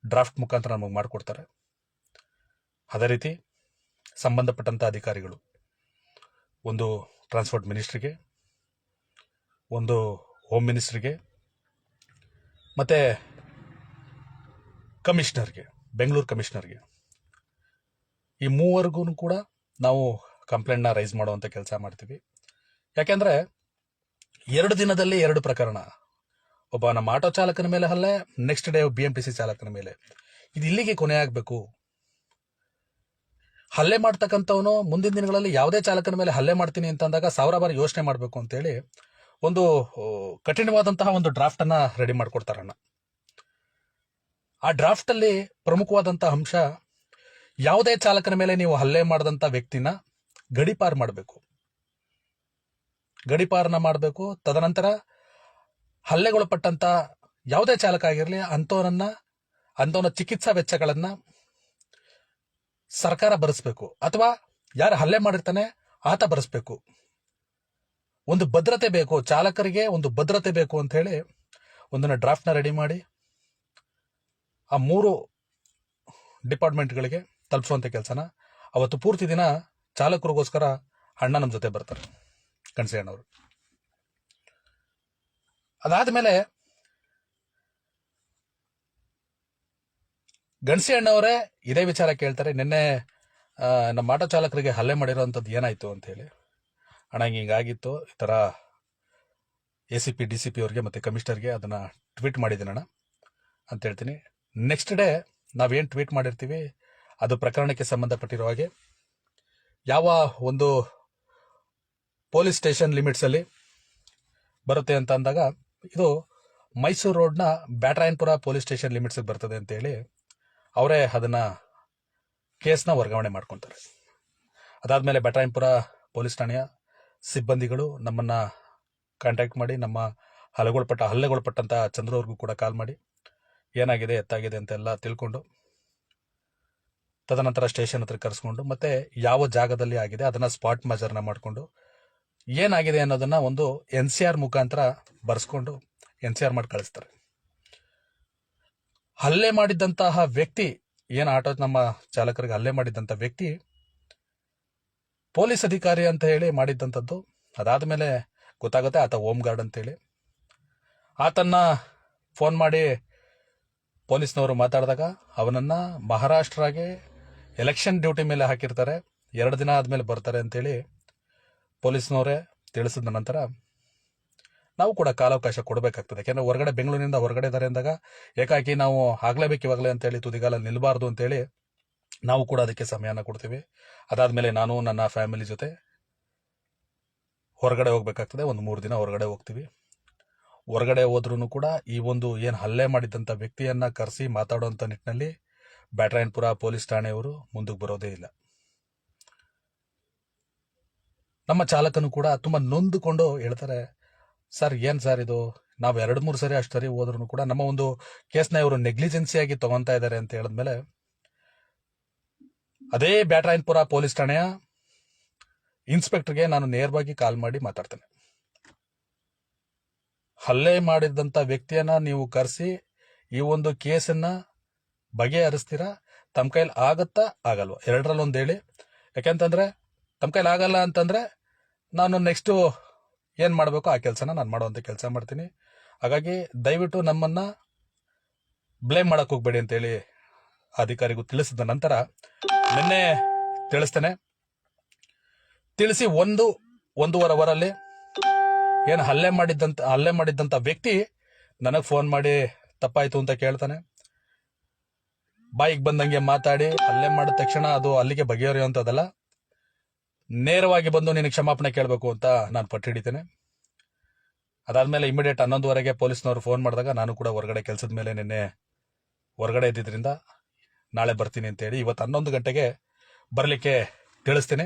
ಡ್ರಾಫ್ಟ್ ಮುಖಾಂತರ ನಮಗೆ ಮಾಡಿಕೊಡ್ತಾರೆ. ಅದೇ ರೀತಿ ಸಂಬಂಧಪಟ್ಟಂತ ಅಧಿಕಾರಿಗಳು, ಒಂದು ಟ್ರಾನ್ಸ್ಪೋರ್ಟ್ ಮಿನಿಸ್ಟ್ರಿಗೆ, ಒಂದು ಹೋಮ್ ಮಿನಿಸ್ಟ್ರಿಗೆ, ಮತ್ತೆ ಕಮಿಷನರ್ಗೆ, ಬೆಂಗಳೂರು ಕಮಿಷನರ್ಗೆ, ಈ ಮೂವರಿಗೂ ಕೂಡ ನಾವು ಕಂಪ್ಲೇಂಟ್ನ ರೈಸ್ ಮಾಡುವಂತ ಕೆಲಸ ಮಾಡ್ತೀವಿ. ಯಾಕೆಂದ್ರೆ 2 ದಿನದಲ್ಲಿ 2 ಪ್ರಕರಣ. ಒಬ್ಬ ನಮ್ಮ ಆಟೋ ಚಾಲಕನ ಮೇಲೆ ಹಲ್ಲೆ, ನೆಕ್ಸ್ಟ್ ಡೇ BMTC ಚಾಲಕನ ಮೇಲೆ. ಇದು ಇಲ್ಲಿಗೆ ಕೊನೆ ಆಗ್ಬೇಕು. ಹಲ್ಲೆ ಮಾಡ್ತಕ್ಕಂಥವನು ಮುಂದಿನ ದಿನಗಳಲ್ಲಿ ಯಾವುದೇ ಚಾಲಕನ ಮೇಲೆ ಹಲ್ಲೆ ಮಾಡ್ತೀನಿ ಅಂತಂದಾಗ 1000 ಬಾರಿ ಯೋಚನೆ ಮಾಡಬೇಕು ಅಂತೇಳಿ ಒಂದು ಕಠಿಣವಾದಂತಹ ಒಂದು ಡ್ರಾಫ್ಟ್ ಅನ್ನ ರೆಡಿ ಮಾಡ್ಕೊಡ್ತಾರಣ್ಣ. ಆ ಡ್ರಾಫ್ಟ್ ಅಲ್ಲಿ ಪ್ರಮುಖವಾದಂತಹ ಅಂಶ, ಯಾವುದೇ ಚಾಲಕನ ಮೇಲೆ ನೀವು ಹಲ್ಲೆ ಮಾಡಿದಂತ ವ್ಯಕ್ತಿನ ಗಡಿಪಾರು ಮಾಡಬೇಕು. ಗಡಿಪಾರನ ಮಾಡಬೇಕು. ತದನಂತರ ಹಲ್ಲೆಗೊಳಪಟ್ಟಂತ ಯಾವುದೇ ಚಾಲಕ ಆಗಿರಲಿ ಅಂತವನ ಚಿಕಿತ್ಸಾ ವೆಚ್ಚಗಳನ್ನ ಸರ್ಕಾರ ಭರಿಸಬೇಕು, ಅಥವಾ ಯಾರು ಹಲ್ಲೆ ಮಾಡಿರ್ತಾನೆ ಆತ ಭರಿಸಬೇಕು. ಒಂದು ಭದ್ರತೆ ಬೇಕು, ಚಾಲಕರಿಗೆ ಒಂದು ಭದ್ರತೆ ಬೇಕು ಅಂತ ಹೇಳಿ ಒಂದನ್ನ ಡ್ರಾಫ್ಟ್ನ ರೆಡಿ ಮಾಡಿ ಆ 3 ಡಿಪಾರ್ಟ್ಮೆಂಟ್ಗಳಿಗೆ ತಲುಪಿಸುವಂತ ಕೆಲಸನ ಅವತ್ತು ಪೂರ್ತಿ ದಿನ ಚಾಲಕರಿಗೋಸ್ಕರ ಅಣ್ಣ ನಮ್ಮ ಜೊತೆ ಬರ್ತಾರೆ, ಗಣಸಿ ಅಣ್ಣವರು. ಅದಾದ್ಮೇಲೆ ಗಣಸಿ ಅಣ್ಣವರೇ ಇದೇ ವಿಚಾರ ಕೇಳ್ತಾರೆ, ನಿನ್ನೆ ನಮ್ಮ ಆಟೋ ಚಾಲಕರಿಗೆ ಹಲ್ಲೆ ಮಾಡಿರೋಂಥದ್ದು ಏನಾಯ್ತು ಅಂತ ಹೇಳಿ. ಅಣ್ಣ, ಹಿಂಗಾಗಿತ್ತು, ಈ ತರ ACP DCP ಅವ್ರಿಗೆ ಮತ್ತೆ ಕಮಿಷನರ್ಗೆ ಅದನ್ನ ಟ್ವೀಟ್ ಮಾಡಿದ್ದೀನಿ ಅಣ್ಣ ಅಂತ ಹೇಳ್ತೀನಿ. ನೆಕ್ಸ್ಟ್ ಡೇ ನಾವೇನ್ ಟ್ವೀಟ್ ಮಾಡಿರ್ತೀವಿ ಅದು ಪ್ರಕರಣಕ್ಕೆ ಸಂಬಂಧಪಟ್ಟಿರೋ ಹಾಗೆ ಯಾವ ಒಂದು ಪೊಲೀಸ್ ಸ್ಟೇಷನ್ ಲಿಮಿಟ್ಸ್ ಅಲ್ಲಿ ಬರುತ್ತೆ ಅಂತ ಅಂದಾಗ ಇದು ಮೈಸೂರು ರೋಡ್ನ ಬ್ಯಾಟರಾಯನಪುರ ಪೊಲೀಸ್ ಸ್ಟೇಷನ್ ಲಿಮಿಟ್ಸ್ ಬರ್ತದೆ ಅಂತ ಹೇಳಿ ಅವರೇ ಅದನ್ನ ಕೇಸ್ನ ವರ್ಗಾವಣೆ ಮಾಡ್ಕೊತಾರೆ. ಅದಾದ್ಮೇಲೆ ಬ್ಯಾಟರಾಯನಪುರ ಪೊಲೀಸ್ ಠಾಣೆಯ ಸಿಬ್ಬಂದಿಗಳು ನಮ್ಮನ್ನ ಕಾಂಟ್ಯಾಕ್ಟ್ ಮಾಡಿ, ನಮ್ಮ ಹಲ್ಲೆಗೊಳಪಟ್ಟಂತ ಚಂದ್ರವ್ರಿಗೂ ಕೂಡ ಕಾಲ್ ಮಾಡಿ ಏನಾಗಿದೆ ಎತ್ತಾಗಿದೆ ಅಂತೆಲ್ಲ ತಿಳ್ಕೊಂಡು, ತದನಂತರ ಸ್ಟೇಷನ್ ಹತ್ರ ಕರೆಸ್ಕೊಂಡು, ಮತ್ತೆ ಯಾವ ಜಾಗದಲ್ಲಿ ಆಗಿದೆ ಅದನ್ನ ಸ್ಪಾಟ್ ಮೆಜರ್ನ ಮಾಡಿಕೊಂಡು ಏನಾಗಿದೆ ಅನ್ನೋದನ್ನ ಒಂದು NCR ಮುಖಾಂತರ ಬರ್ಸ್ಕೊಂಡು NCR ಮಾಡಿ ಕಳಿಸ್ತಾರೆ. ಹಲ್ಲೆ ಮಾಡಿದ್ದಂತಹ ವ್ಯಕ್ತಿ, ಆಟೋ ನಮ್ಮ ಚಾಲಕರಿಗೆ ಹಲ್ಲೆ ಮಾಡಿದ್ದಂತ ವ್ಯಕ್ತಿ ಪೊಲೀಸ್ ಅಧಿಕಾರಿ ಅಂತ ಹೇಳಿ ಮಾಡಿದ್ದಂಥದ್ದು. ಅದಾದ್ಮೇಲೆ ಗೊತ್ತಾಗುತ್ತೆ ಆತ ಹೋಮ್ ಗಾರ್ಡ್ ಅಂತೇಳಿ. ಆತನ್ನ ಫೋನ್ ಮಾಡಿ ಪೊಲೀಸ್ನವರು ಮಾತಾಡಿದಾಗ ಅವನನ್ನ ಮಹಾರಾಷ್ಟ್ರಗೆ ಎಲೆಕ್ಷನ್ ಡ್ಯೂಟಿ ಮೇಲೆ ಹಾಕಿರ್ತಾರೆ, 2 ದಿನ ಆದ್ಮೇಲೆ ಬರ್ತಾರೆ ಅಂತೇಳಿ ಪೊಲೀಸ್ನವರೇ ತಿಳಿಸಿದ ನಂತರ ನಾವು ಕೂಡ ಕಾಲಾವಕಾಶ ಕೊಡಬೇಕಾಗ್ತದೆ. ಯಾಕೆಂದ್ರೆ ಹೊರಗಡೆ, ಬೆಂಗಳೂರಿನಿಂದ ಹೊರಗಡೆ ಇದ್ದಾರೆ ಅಂದಾಗ ಏಕಾಏಕಿ ನಾವು ಆಗ್ಲೇಬೇಕು ಇವಾಗಲೇ ಅಂತೇಳಿ ತುದಿಗಾಲ ನಿಲ್ಬಾರ್ದು ಅಂತೇಳಿ ನಾವು ಕೂಡ ಅದಕ್ಕೆ ಸಮಯನ ಕೊಡ್ತೀವಿ. ಅದಾದ್ಮೇಲೆ ನಾನು ನನ್ನ ಫ್ಯಾಮಿಲಿ ಜೊತೆ ಹೊರಗಡೆ ಹೋಗ್ಬೇಕಾಗ್ತದೆ. ಒಂದು 3 ದಿನ ಹೊರಗಡೆ ಹೋಗ್ತೀವಿ. ಹೊರಗಡೆ ಹೋದ್ರೂ ಕೂಡ ಈ ಒಂದು ಹಲ್ಲೆ ಮಾಡಿದಂತ ವ್ಯಕ್ತಿಯನ್ನ ಕರೆಸಿ ಮಾತಾಡುವಂತ ನಿಟ್ಟಿನಲ್ಲಿ ಬ್ಯಾಟರಾಯನಪುರ ಪೊಲೀಸ್ ಠಾಣೆಯವರು ಮುಂದಕ್ಕೆ ಬರೋದೇ ಇಲ್ಲ. ನಮ್ಮ ಚಾಲಕನು ಕೂಡ ತುಂಬಾ ನೊಂದುಕೊಂಡು ಹೇಳ್ತಾರೆ, ಸರ್ ಇದು, ನಾವು 2-3 ಸರಿ ಅಷ್ಟು ಸರಿ ಹೋದ್ರೂ ಕೂಡ ನಮ್ಮ ಒಂದು ಕೇಸ್ನ ಇವರು ನೆಗ್ಲಿಜೆನ್ಸಿಯಾಗಿ ತಗೊಂತಾ ಇದ್ದಾರೆ ಅಂತ ಹೇಳಿದ್ಮೇಲೆ ಅದೇ ಬ್ಯಾಟರಾಯನಪುರ ಪೊಲೀಸ್ ಠಾಣೆಯ ಇನ್ಸ್ಪೆಕ್ಟರ್ಗೆ ನಾನು ನೇರವಾಗಿ ಕಾಲ್ ಮಾಡಿ ಮಾತಾಡ್ತೇನೆ. ಹಲ್ಲೆ ಮಾಡಿದಂತ ವ್ಯಕ್ತಿಯನ್ನ ನೀವು ಕರೆಸಿ ಈ ಒಂದು ಕೇಸನ್ನ ಬಗೆಹರಿಸ್ತೀರಾ? ತಮ್ಮ ಕೈಲಿ ಆಗತ್ತಾ ಆಗಲ್ವಾ? ಎರಡರಲ್ಲೊಂದು ಹೇಳಿ. ಯಾಕೆಂತಂದ್ರೆ ತಮ್ಮ ಕೈಲಿ ಆಗಲ್ಲ ಅಂತಂದ್ರೆ ನಾನು ನೆಕ್ಸ್ಟ್ ಏನ್ ಮಾಡಬೇಕು ಆ ಕೆಲಸನ ನಾನು ಮಾಡುವಂತ ಕೆಲಸ ಮಾಡ್ತೀನಿ. ಹಾಗಾಗಿ ದಯವಿಟ್ಟು ನಮ್ಮನ್ನ ಬ್ಲೇಮ್ ಮಾಡಕ್ ಹೋಗ್ಬೇಡಿ ಅಂತೇಳಿ ಅಧಿಕಾರಿಗೂ ತಿಳಿಸಿದ ನಂತರ ನಿನ್ನೆ ತಿಳಿಸ್ತೇನೆ. ತಿಳಿಸಿ ಒಂದೂವರೆ ಅವರಲ್ಲಿ ಏನು ಹಲ್ಲೆ ಮಾಡಿದ್ದಂತ ವ್ಯಕ್ತಿ ನನಗ್ ಫೋನ್ ಮಾಡಿ ತಪ್ಪಾಯ್ತು ಅಂತ ಕೇಳ್ತಾನೆ. ಬಾಯಿಗೆ ಬಂದಂಗೆ ಮಾತಾಡಿ ಹಲ್ಲೆ ಮಾಡಿದ ತಕ್ಷಣ ಅದು ಅಲ್ಲಿಗೆ ಬಗೆಹರಿಯುವಂಥದ್ದಲ್ಲ. ನೇರವಾಗಿ ಬಂದು ನಿನಗೆ ಕ್ಷಮಾಪಣೆ ಕೇಳಬೇಕು ಅಂತ ನಾನು ಪಟ್ಟು ಹಿಡಿತೇನೆ. ಅದಾದ್ಮೇಲೆ ಇಮಿಡಿಯೇಟ್ 11:30ಗೆ ಪೊಲೀಸ್ನವರು ಫೋನ್ ಮಾಡಿದಾಗ ನಾನು ಕೂಡ ಹೊರಗಡೆ ಕೆಲಸದ ಮೇಲೆ ನಿನ್ನೆ ಹೊರಗಡೆ ಇದ್ದಿದ್ರಿಂದ ನಾಳೆ ಬರ್ತೀನಿ ಅಂತೇಳಿ ಇವತ್ತು 11 ಗಂಟೆಗೆ ಬರಲಿಕ್ಕೆ ತಿಳಿಸ್ತೀನಿ.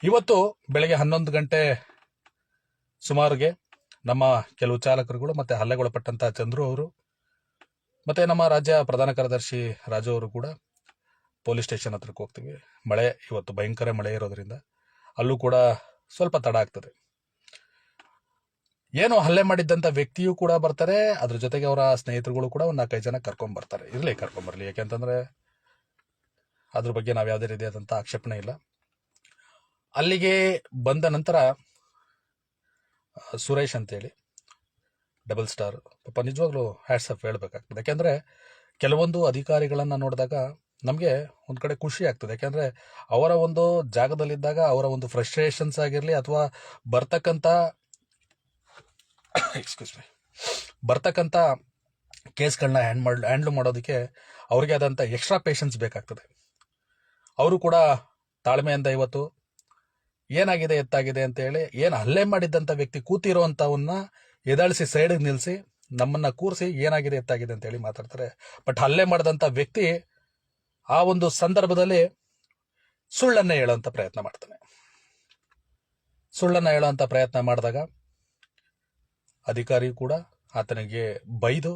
ಇವತ್ತು ಬೆಳಗ್ಗೆ 11 ಗಂಟೆ ಸುಮಾರಿಗೆ ನಮ್ಮ ಕೆಲವು ಚಾಲಕರುಗಳು ಮತ್ತೆ ಹಲ್ಲೆಗೊಳಪಟ್ಟಂತ ಚಂದ್ರು ಅವರು ಮತ್ತೆ ನಮ್ಮ ರಾಜ್ಯ ಪ್ರಧಾನ ಕಾರ್ಯದರ್ಶಿ ರಾಜು ಅವರು ಕೂಡ ಪೊಲೀಸ್ ಸ್ಟೇಷನ್ ಹತ್ರಕ್ಕೆ ಹೋಗ್ತೀವಿ. ಮಳೆ ಇವತ್ತು ಭಯಂಕರ ಮಳೆ ಇರೋದ್ರಿಂದ ಅಲ್ಲೂ ಕೂಡ ಸ್ವಲ್ಪ ತಡ ಆಗ್ತದೆ. ಏನು ಹಲ್ಲೆ ಮಾಡಿದ್ದಂತ ವ್ಯಕ್ತಿಯೂ ಕೂಡ ಬರ್ತಾರೆ, ಅದ್ರ ಜೊತೆಗೆ ಅವರ ಸ್ನೇಹಿತರುಗಳು ಕೂಡ ಒಂದು 4-5 ಜನ ಕರ್ಕೊಂಡ್ಬರ್ತಾರೆ. ಕರ್ಕೊಂಡ್ಬರ್ಲಿ, ಯಾಕೆಂತಂದ್ರೆ ಅದ್ರ ಬಗ್ಗೆ ನಾವ್ ಯಾವುದೇ ರೀತಿಯಾದಂತ ಆಕ್ಷೇಪಣೆ ಇಲ್ಲ. ಅಲ್ಲಿಗೆ ಬಂದ ನಂತರ ಸುರೇಶ್ ಅಂತೇಳಿ ಡಬಲ್ ಸ್ಟಾರ್ ಪಾಪ ನಿಜವಾಗ್ಲೂ ಹ್ಯಾಟ್ಸ್ ಆಫ್ ಹೇಳ್ಬೇಕಾಗ್ತದೆ. ಯಾಕೆಂದ್ರೆ ಕೆಲವೊಂದು ಅಧಿಕಾರಿಗಳನ್ನ ನೋಡಿದಾಗ ನಮ್ಗೆ ಒಂದ್ ಕಡೆ ಖುಷಿ ಆಗ್ತದೆ. ಯಾಕೆಂದ್ರೆ ಅವರ ಒಂದು ಜಾಗದಲ್ಲಿದ್ದಾಗ ಅವರ ಒಂದು ಫ್ರಸ್ಟ್ರೇಷನ್ಸ್ ಆಗಿರ್ಲಿ ಅಥವಾ ಬರ್ತಕ್ಕಂತ ಕೇಸ್ಗಳನ್ನ ಹ್ಯಾಂಡ್ಲ್ ಮಾಡೋದಕ್ಕೆ ಅವ್ರಿಗೆ ಆದಂತ ಎಕ್ಸ್ಟ್ರಾ ಪೇಷನ್ಸ್ ಬೇಕಾಗ್ತದೆ. ಅವರು ಕೂಡ ತಾಳ್ಮೆಯಿಂದ ಇವತ್ತು ಏನಾಗಿದೆ ಎತ್ತಾಗಿದೆ ಅಂತ ಹೇಳಿ ಏನ್ ಹಲ್ಲೆ ಮಾಡಿದ್ದಂತ ವ್ಯಕ್ತಿ ಕೂತಿರೋಂತವನ್ನ ಎದಾಳಿಸಿ ಸೈಡ್ಗೆ ನಿಲ್ಸಿ ನಮ್ಮನ್ನ ಕೂರಿಸಿ ಏನಾಗಿದೆ ಎತ್ತಾಗಿದೆ ಅಂತ ಹೇಳಿ ಮಾತಾಡ್ತಾರೆ. ಬಟ್ ಹಲ್ಲೆ ಮಾಡಿದಂತ ವ್ಯಕ್ತಿ ಆ ಒಂದು ಸಂದರ್ಭದಲ್ಲಿ ಸುಳ್ಳನ್ನ ಹೇಳುವಂತ ಪ್ರಯತ್ನ ಮಾಡ್ತಾನೆ. ಸುಳ್ಳನ್ನ ಹೇಳುವಂತ ಪ್ರಯತ್ನ ಮಾಡಿದಾಗ ಅಧಿಕಾರಿ ಕೂಡ ಆತನಿಗೆ ಬೈದು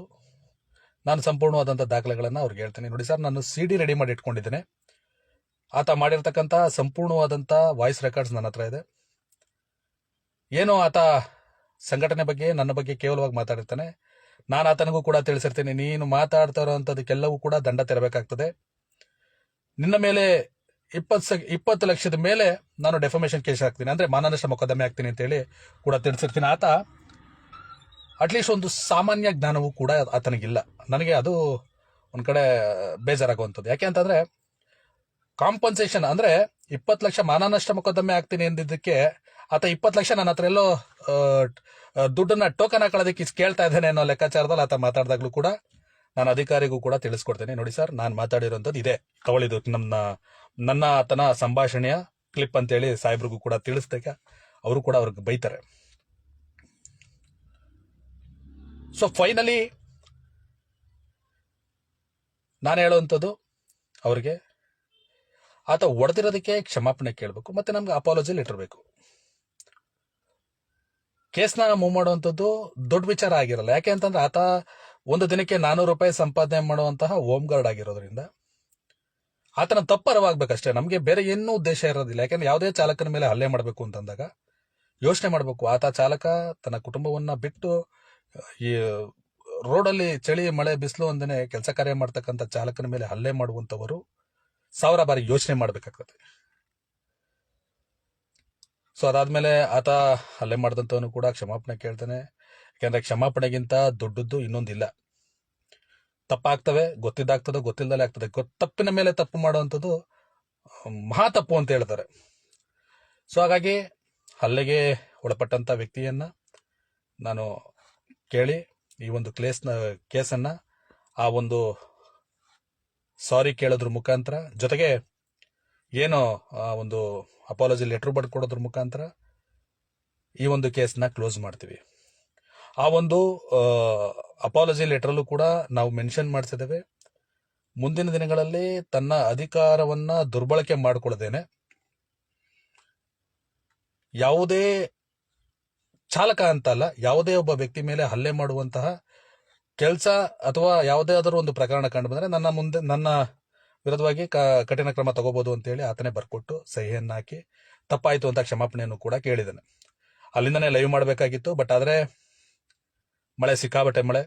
ನಾನು ಸಂಪೂರ್ಣವಾದಂತ ದಾಖಲೆಗಳನ್ನ ಅವ್ರಿಗೆ ಹೇಳ್ತೇನೆ. ನೋಡಿ ಸರ್, ನಾನು CD ರೆಡಿ ಮಾಡಿ ಇಟ್ಕೊಂಡಿದ್ದೇನೆ. ಆತ ಮಾಡಿರ್ತಕ್ಕಂಥ ಸಂಪೂರ್ಣವಾದಂತ ವಾಯ್ಸ್ ರೆಕಾರ್ಡ್ಸ್ ನನ್ನ ಹತ್ರ ಇದೆ. ಏನೋ ಆತ ಸಂಘಟನೆ ಬಗ್ಗೆ ನನ್ನ ಬಗ್ಗೆ ಕೇವಲವಾಗಿ ಮಾತಾಡಿರ್ತಾನೆ. ನಾನು ಆತನಿಗೂ ಕೂಡ ತಿಳಿಸಿರ್ತೀನಿ, ನೀನು ಮಾತಾಡ್ತಾ ಇರೋಂಥದಕ್ಕೆಲ್ಲವೂ ಕೂಡ ದಂಡ ತೆರಬೇಕಾಗ್ತದೆ. ನಿನ್ನ ಮೇಲೆ 20 ಲಕ್ಷದ ಮೇಲೆ ನಾನು ಡೆಫಮೇಷನ್ ಕೇಸ್ ಹಾಕ್ತೀನಿ, ಅಂದ್ರೆ ಮಾನನಷ್ಟ ಮೊಕದ್ದಮೆ ಹಾಕ್ತೀನಿ ಅಂತ ಹೇಳಿ ಕೂಡ ತಿಳಿಸಿರ್ತೀನಿ. ಆತ ಅಟ್ಲೀಸ್ಟ್ ಒಂದು ಸಾಮಾನ್ಯ ಜ್ಞಾನವೂ ಕೂಡ ಆತನಿಗಿಲ್ಲ. ನನಗೆ ಅದು ಒಂದ್ ಕಡೆ ಬೇಜಾರಾಗುವಂಥದ್ದು. ಯಾಕೆ ಅಂತಂದ್ರೆ ಕಾಂಪನ್ಸೇಷನ್ ಅಂದ್ರೆ 20 ಲಕ್ಷ ಮಾನನಷ್ಟ ಮೊಕದ್ದಮೆ ಆಗ್ತೀನಿ ಎಂದಿದ್ದಕ್ಕೆ ಆತ 20 ಲಕ್ಷ ನನ್ನ ಹತ್ರ ಎಲ್ಲೋ ದುಡ್ಡನ್ನ ಟೋಕನ್ ಹಾಕೊಳ್ಳೋದಕ್ಕೆ ಕೇಳ್ತಾ ಇದ್ದೇನೆ ಅನ್ನೋ ಲೆಕ್ಕಾಚಾರದಲ್ಲಿ ಆತ ಮಾತಾಡಿದಾಗ್ಲೂ ಕೂಡ ನಾನು ಅಧಿಕಾರಿಗೂ ಕೂಡ ತಿಳಿಸ್ಕೊಡ್ತೇನೆ. ನೋಡಿ ಸರ್, ನಾನು ಮಾತಾಡಿರೋಂಥದ್ದು ಇದೆ, ತಗೊಳ್ಳಿದು ನನ್ನ ಆತನ ಸಂಭಾಷಣೆಯ ಕ್ಲಿಪ್ ಅಂತೇಳಿ ಸಾಹೇಬ್ರಿಗೂ ಕೂಡ ತಿಳಿಸ್ದಾಗ ಅವರು ಕೂಡ ಅವ್ರಿಗೆ ಬೈತಾರೆ. ಸೊ ಫೈನಲಿ ನಾನು ಹೇಳುವಂಥದ್ದು ಅವ್ರಿಗೆ, ಆತ ಹೊಡೆದಿರೋದಕ್ಕೆ ಕ್ಷಮಾಪಣೆ ಕೇಳಬೇಕು, ಮತ್ತೆ ನಮ್ಗೆ ಅಪಾಲಜಿ ಲೆಟರ್ ಬೇಕು. ಕೇಸ್ನ ಮೂವ್ ಮಾಡುವಂಥದ್ದು ದೊಡ್ಡ ವಿಚಾರ ಆಗಿರಲ್ಲ. ಯಾಕೆ ಅಂತಂದ್ರೆ ಆತ ಒಂದು ದಿನಕ್ಕೆ 400 ರೂಪಾಯಿ ಸಂಪಾದನೆ ಮಾಡುವಂತಹ ಹೋಮ್ ಗಾರ್ಡ್ ಆಗಿರೋದ್ರಿಂದ ಆತನ ತಪ್ಪರವಾಗ್ಬೇಕಷ್ಟೇ. ನಮ್ಗೆ ಬೇರೆ ಏನೂ ಉದ್ದೇಶ ಇರೋದಿಲ್ಲ. ಯಾಕಂದ್ರೆ ಯಾವುದೇ ಚಾಲಕನ ಮೇಲೆ ಹಲ್ಲೆ ಮಾಡಬೇಕು ಅಂತಂದಾಗ ಯೋಚನೆ ಮಾಡಬೇಕು. ಆತ ಚಾಲಕ ತನ್ನ ಕುಟುಂಬವನ್ನ ಬಿಟ್ಟು ಈ ರೋಡಲ್ಲಿ ಚಳಿ ಮಳೆ ಬಿಸಿಲು ಒಂದನೆ ಕೆಲಸ ಕಾರ್ಯ ಮಾಡ್ತಕ್ಕಂಥ ಚಾಲಕನ ಮೇಲೆ ಹಲ್ಲೆ ಮಾಡುವಂತವರು 1000 ಬಾರಿ ಯೋಚನೆ ಮಾಡ್ಬೇಕಾಗ್ತದೆ. ಸೊ ಅದಾದ್ಮೇಲೆ ಆತ ಹಲ್ಲೆ ಮಾಡಿದಂತವನು ಕೂಡ ಕ್ಷಮಾಪಣೆ ಕೇಳ್ತಾನೆ. ಯಾಕಂದ್ರೆ ಕ್ಷಮಾಪಣೆಗಿಂತ ದೊಡ್ಡದ್ದು ಇನ್ನೊಂದಿಲ್ಲ. ತಪ್ಪಾಗ್ತವೆ, ಗೊತ್ತಿದ್ದಾಗ್ತದೆ, ಗೊತ್ತಿಲ್ಲದಲ್ಲೇ ಆಗ್ತದೆ. ತಪ್ಪಿನ ಮೇಲೆ ತಪ್ಪು ಮಾಡುವಂಥದ್ದು ಮಹಾ ತಪ್ಪು ಅಂತ ಹೇಳ್ತಾರೆ. ಸೊ ಹಾಗಾಗಿ ಹಲ್ಲೆಗೆ ಒಳಪಟ್ಟಂತ ವ್ಯಕ್ತಿಯನ್ನ ನಾನು ಕೇಳಿ ಈ ಒಂದು ಕೇಸನ್ನ ಆ ಒಂದು ಸಾರಿ ಕೇಳೋದ್ರ ಮುಖಾಂತರ, ಜೊತೆಗೆ ಏನೋ ಒಂದು ಅಪಾಲಜಿ ಲೆಟರ್ ಬರ್ಕೊಡೋದ್ರ ಮುಖಾಂತರ ಈ ಒಂದು ಕೇಸ್ನ ಕ್ಲೋಸ್ ಮಾಡ್ತೀವಿ. ಆ ಒಂದು ಅಪಾಲಜಿ ಲೆಟರಲ್ಲೂ ಕೂಡ ನಾವು ಮೆನ್ಷನ್ ಮಾಡಿಸಿದ್ದೇವೆ, ಮುಂದಿನ ದಿನಗಳಲ್ಲಿ ತನ್ನ ಅಧಿಕಾರವನ್ನ ದುರ್ಬಳಕೆ ಮಾಡಿಕೊಳ್ಳದೇನೆ ಯಾವುದೇ ಚಾಲಕ ಅಂತಲ್ಲ, ಯಾವುದೇ ಒಬ್ಬ ವ್ಯಕ್ತಿ ಮೇಲೆ ಹಲ್ಲೆ ಮಾಡುವಂತಹ ಕೆಲಸ ಅಥವಾ ಯಾವುದೇ ಆದರೂ ಒಂದು ಪ್ರಕರಣ ಕಂಡು ಬಂದ್ರೆ ನನ್ನ ವಿರುದ್ಧವಾಗಿ ಕಠಿಣ ಕ್ರಮ ತಗೋಬಹುದು ಅಂತೇಳಿ ಆತನೇ ಬರ್ಕೊಟ್ಟು ಸಹಿಯನ್ನು ಹಾಕಿ ತಪ್ಪಾಯಿತು ಅಂತ ಕ್ಷಮಾಪಣೆಯನ್ನು ಕೂಡ ಕೇಳಿದ್ದಾನೆ. ಅಲ್ಲಿಂದನೇ ಲೈವ್ ಮಾಡಬೇಕಾಗಿತ್ತು, ಬಟ್ ಆದರೆ ಮಳೆ ಸಿಕ್ಕಾಬಟ್ಟೆ ಮಳೆ,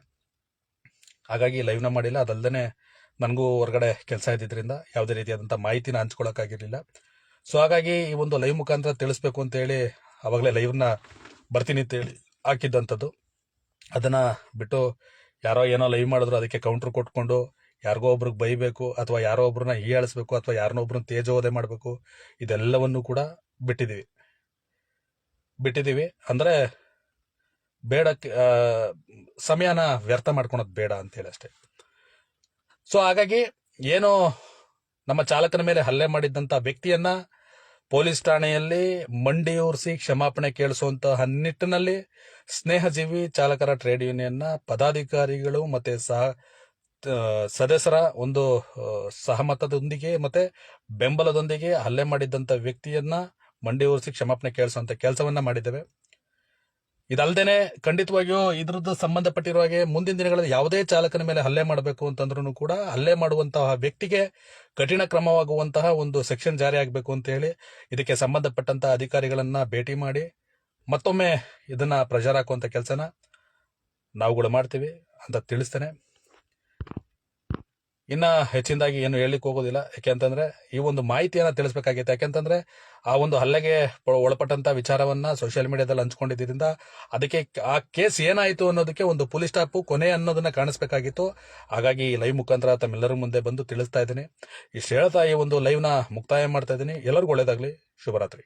ಹಾಗಾಗಿ ಲೈವ್ನ ಮಾಡಿಲ್ಲ. ಅದಲ್ಲದೆ ನನಗೂ ಹೊರಗಡೆ ಕೆಲಸ ಇದ್ದಿದ್ದರಿಂದ ಯಾವುದೇ ರೀತಿಯಾದಂಥ ಮಾಹಿತಿನ ಹಂಚ್ಕೊಳ್ಳೋಕ್ಕಾಗಿರಲಿಲ್ಲ. ಸೊ ಹಾಗಾಗಿ ಈ ಒಂದು ಲೈವ್ ಮುಖಾಂತರ ತಿಳಿಸ್ಬೇಕು ಅಂತೇಳಿ ಆವಾಗಲೇ ಲೈವ್ನ ಬರ್ತೀನಿ ಅಂತೇಳಿ ಹಾಕಿದ್ದಂಥದ್ದು. ಅದನ್ನು ಬಿಟ್ಟು ಯಾರೋ ಏನೋ ಲೈವ್ ಮಾಡಿದ್ರು ಅದಕ್ಕೆ ಕೌಂಟ್ರ್ ಕೊಟ್ಕೊಂಡು ಯಾರಿಗೋ ಒಬ್ರಿಗೆ ಬೈಬೇಕು ಅಥವಾ ಯಾರೋ ಒಬ್ರನ್ನ ಹೀಯಾಳಿಸ್ಬೇಕು ಅಥವಾ ಯಾರನ್ನೋ ಒಬ್ರನ್ನ ತೇಜೋವಧೆ ಮಾಡಬೇಕು, ಇದೆಲ್ಲವನ್ನು ಕೂಡ ಬಿಟ್ಟಿದ್ದೀವಿ. ಅಂದರೆ ಬೇಡ, ಸಮಯನ ವ್ಯರ್ಥ ಮಾಡ್ಕೊಳೋದು ಬೇಡ ಅಂತೇಳಿ ಅಷ್ಟೇ. ಸೊ ಹಾಗಾಗಿ ಏನೋ ನಮ್ಮ ಚಾಲಕನ ಮೇಲೆ ಹಲ್ಲೆ ಮಾಡಿದ್ದಂಥ ವ್ಯಕ್ತಿಯನ್ನ ಪೊಲೀಸ್ ಠಾಣೆಯಲ್ಲಿ ಮಂಡಿಯೂರಿಸಿ ಕ್ಷಮಾಪಣೆ ಕೇಳಿಸುವಂತಹ ನಿಟ್ಟಿನಲ್ಲಿ ಸ್ನೇಹಜೀವಿ ಚಾಲಕರ ಟ್ರೇಡ್ ಯೂನಿಯನ್ನ ಪದಾಧಿಕಾರಿಗಳು ಮತ್ತೆ ಸದಸ್ಯರ ಒಂದು ಸಹಮತದೊಂದಿಗೆ ಮತ್ತೆ ಬೆಂಬಲದೊಂದಿಗೆ ಹಲ್ಲೆ ಮಾಡಿದ್ದಂಥ ವ್ಯಕ್ತಿಯನ್ನ ಮಂಡಿಯೂರಿಸಿ ಕ್ಷಮಾಪಣೆ ಕೇಳಿಸುವಂತ ಕೆಲಸವನ್ನ ಮಾಡಿದ್ದೇವೆ. ಇದಲ್ದೇನೆ ಖಂಡಿತವಾಗಿಯೂ ಇದ್ರದ್ದು ಸಂಬಂಧಪಟ್ಟಿರುವ ಹಾಗೆ ಮುಂದಿನ ದಿನಗಳಲ್ಲಿ ಯಾವುದೇ ಚಾಲಕನ ಮೇಲೆ ಹಲ್ಲೆ ಮಾಡಬೇಕು ಅಂತಂದ್ರೂ ಕೂಡ ಹಲ್ಲೆ ಮಾಡುವಂತಹ ವ್ಯಕ್ತಿಗೆ ಕಠಿಣ ಕ್ರಮವಾಗುವಂತಹ ಒಂದು ಸೆಕ್ಷನ್ ಜಾರಿ ಆಗಬೇಕು ಅಂತ ಹೇಳಿ ಇದಕ್ಕೆ ಸಂಬಂಧಪಟ್ಟಂತಹ ಅಧಿಕಾರಿಗಳನ್ನ ಭೇಟಿ ಮಾಡಿ ಮತ್ತೊಮ್ಮೆ ಇದನ್ನ ಪ್ರೆಷರ್ ಹಾಕುವಂತ ಕೆಲಸನ ನಾವುಗಳು ಮಾಡ್ತೀವಿ ಅಂತ ತಿಳಿಸ್ತೇನೆ. ಇನ್ನ ಹೆಚ್ಚಿನದಾಗಿ ಏನು ಹೇಳಲಿಕ್ಕೆ ಹೋಗೋದಿಲ್ಲ, ಯಾಕೆಂತಂದ್ರೆ ಈ ಒಂದು ಮಾಹಿತಿಯನ್ನ ತಿಳಿಸಬೇಕಾಗಿತ್ತು. ಯಾಕೆಂತಂದ್ರೆ ಆ ಒಂದು ಹಲ್ಲೆಗೆ ಒಳಪಟ್ಟಂತ ವಿಚಾರವನ್ನ ಸೋಷಿಯಲ್ ಮೀಡಿಯಾದಲ್ಲಿ ಹಂಚ್ಕೊಂಡಿದ್ದರಿಂದ ಅದಕ್ಕೆ ಆ ಕೇಸ್ ಏನಾಯಿತು ಅನ್ನೋದಕ್ಕೆ ಒಂದು ಪೊಲೀಸ್ ಸ್ಟಾಪ್ ಕೊನೆ ಅನ್ನೋದನ್ನ ಕಾಣಿಸ್ಬೇಕಾಗಿತ್ತು. ಹಾಗಾಗಿ ಈ ಲೈವ್ ಮುಖಾಂತರ ತಮ್ಮೆಲ್ಲರ ಮುಂದೆ ಬಂದು ತಿಳಿಸ್ತಾ ಇದ್ದೀನಿ. ಇಷ್ಟು ಹೇಳ್ತಾ ಈ ಒಂದು ಲೈವ್ನ ಮುಕ್ತಾಯ ಮಾಡ್ತಾ ಇದ್ದೀನಿ. ಎಲ್ಲರಿಗೂ ಒಳ್ಳೇದಾಗ್ಲಿ. ಶುಭರಾತ್ರಿ.